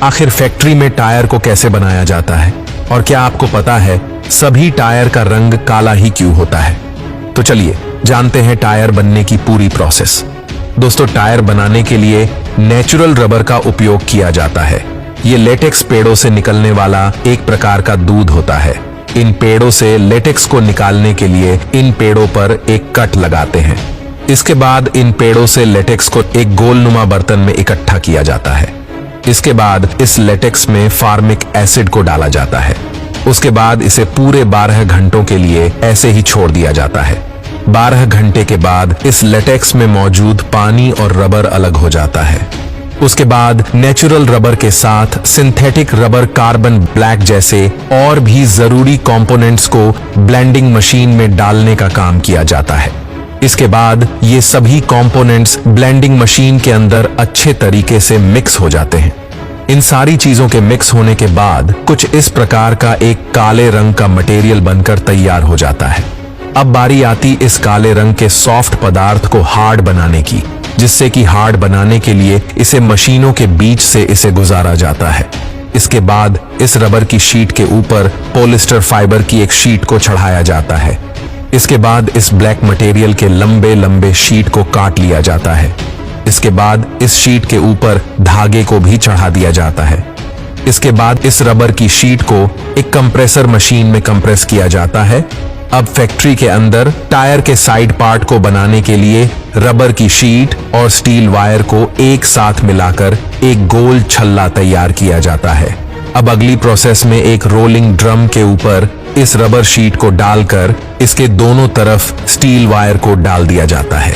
आखिर फैक्ट्री में टायर को कैसे बनाया जाता है और क्या आपको पता है सभी टायर का रंग काला ही क्यों होता है? तो चलिए जानते हैं टायर बनने की पूरी प्रोसेस। दोस्तों, टायर बनाने के लिए नेचुरल रबर का उपयोग किया जाता है। ये लेटेक्स पेड़ों से निकलने वाला एक प्रकार का दूध होता है। इन पेड़ों से लेटेक्स को निकालने के लिए इन पेड़ों पर एक कट लगाते हैं। इसके बाद इन पेड़ों से लेटेक्स को एक गोलनुमा बर्तन में इकट्ठा किया जाता है। इसके बाद इस लेटेक्स में फार्मिक एसिड को डाला जाता है। उसके बाद इसे पूरे 12 घंटों के लिए ऐसे ही छोड़ दिया जाता है। 12 घंटे के बाद इस लेटेक्स में मौजूद पानी और रबर अलग हो जाता है। उसके बाद नेचुरल रबर के साथ सिंथेटिक रबर कार्बन ब्लैक जैसे और भी जरूरी कंपोनेंट्स को ब्लेंडिंग मशीन में डालने का काम किया जाता है। इसके बाद ये सभी कंपोनेंट्स ब्लेंडिंग मशीन के अंदर अच्छे तरीके से मिक्स हो जाते हैं। इन सारी चीजों के मिक्स होने के बाद कुछ इस प्रकार का एक काले रंग का मटेरियल बनकर तैयार हो जाता है। अब बारी आती इस काले रंग के सॉफ्ट पदार्थ को हार्ड बनाने की, जिससे कि हार्ड बनाने के लिए इसे मशीनों के बीच से इसे गुजारा जाता है। इसके बाद इस रबर की शीट के ऊपर पॉलिस्टर फाइबर की एक शीट को चढ़ाया जाता है। इसके बाद इस ब्लैक मटेरियल के लंबे लंबे शीट को काट लिया जाता है। इसके बाद इस शीट के ऊपर धागे को भी चढ़ा दिया जाता है। इसके बाद इस रबर की शीट को एक कंप्रेसर मशीन में कंप्रेस किया जाता है। अब फैक्ट्री के अंदर टायर के साइड पार्ट को बनाने के लिए रबर की शीट और स्टील वायर को एक साथ मिलाकर एक गोल छल्ला तैयार किया जाता है। अब अगली प्रोसेस में एक रोलिंग ड्रम के ऊपर इस रबर शीट को डालकर इसके दोनों तरफ स्टील वायर को डाल दिया जाता है।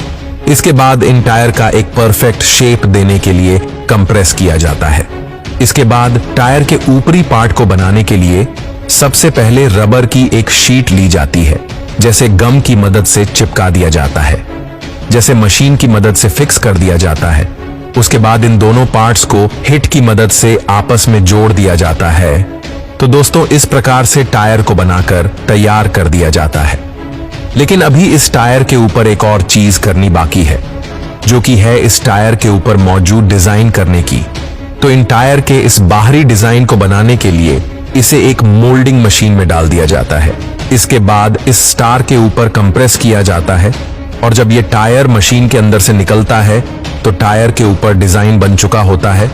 इसके बाद इन टायर का एक परफेक्ट शेप देने के लिए कंप्रेस किया जाता है। इसके बाद टायर के ऊपरी पार्ट को बनाने के लिए सबसे पहले रबर की एक शीट ली जाती है, जैसे गम की मदद से चिपका दिया जाता है, जैसे मशीन की मदद से फिक्स कर दिया जाता है। उसके बाद इन दोनों पार्ट्स को हिट की मदद से आपस में जोड़ दिया जाता है। तो दोस्तों, इस प्रकार से टायर को बनाकर तैयार कर दिया जाता है। लेकिन अभी इस टायर के ऊपर एक और चीज करनी बाकी है, जो कि है इस टायर के ऊपर मौजूद डिजाइन करने की। तो इन टायर के इस बाहरी डिजाइन को बनाने के लिए इसे एक मोल्डिंग मशीन में डाल दिया जाता है। इसके बाद इस स्टार के ऊपर कंप्रेस किया जाता है और जब ये टायर मशीन के अंदर से निकलता है तो टायर के ऊपर डिजाइन बन चुका होता है।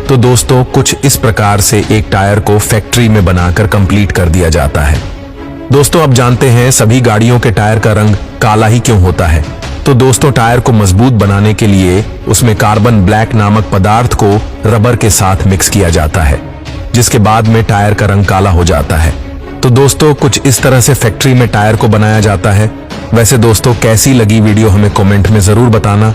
तो दोस्तों, कुछ इस प्रकार से एक टायर को फैक्ट्री में बनाकर कंप्लीट कर दिया जाता है। दोस्तों, अब जानते हैं सभी गाड़ियों के टायर का रंग काला ही क्यों होता है। तो दोस्तों, टायर को मजबूत बनाने के लिए उसमें कार्बन ब्लैक नामक पदार्थ को रबर के साथ मिक्स किया जाता है, जिसके बाद में टायर का रंग काला हो जाता है। तो दोस्तों, कुछ इस तरह से फैक्ट्री में टायर को बनाया जाता है। वैसे दोस्तों, कैसी लगी वीडियो हमें कमेंट में जरूर बताना।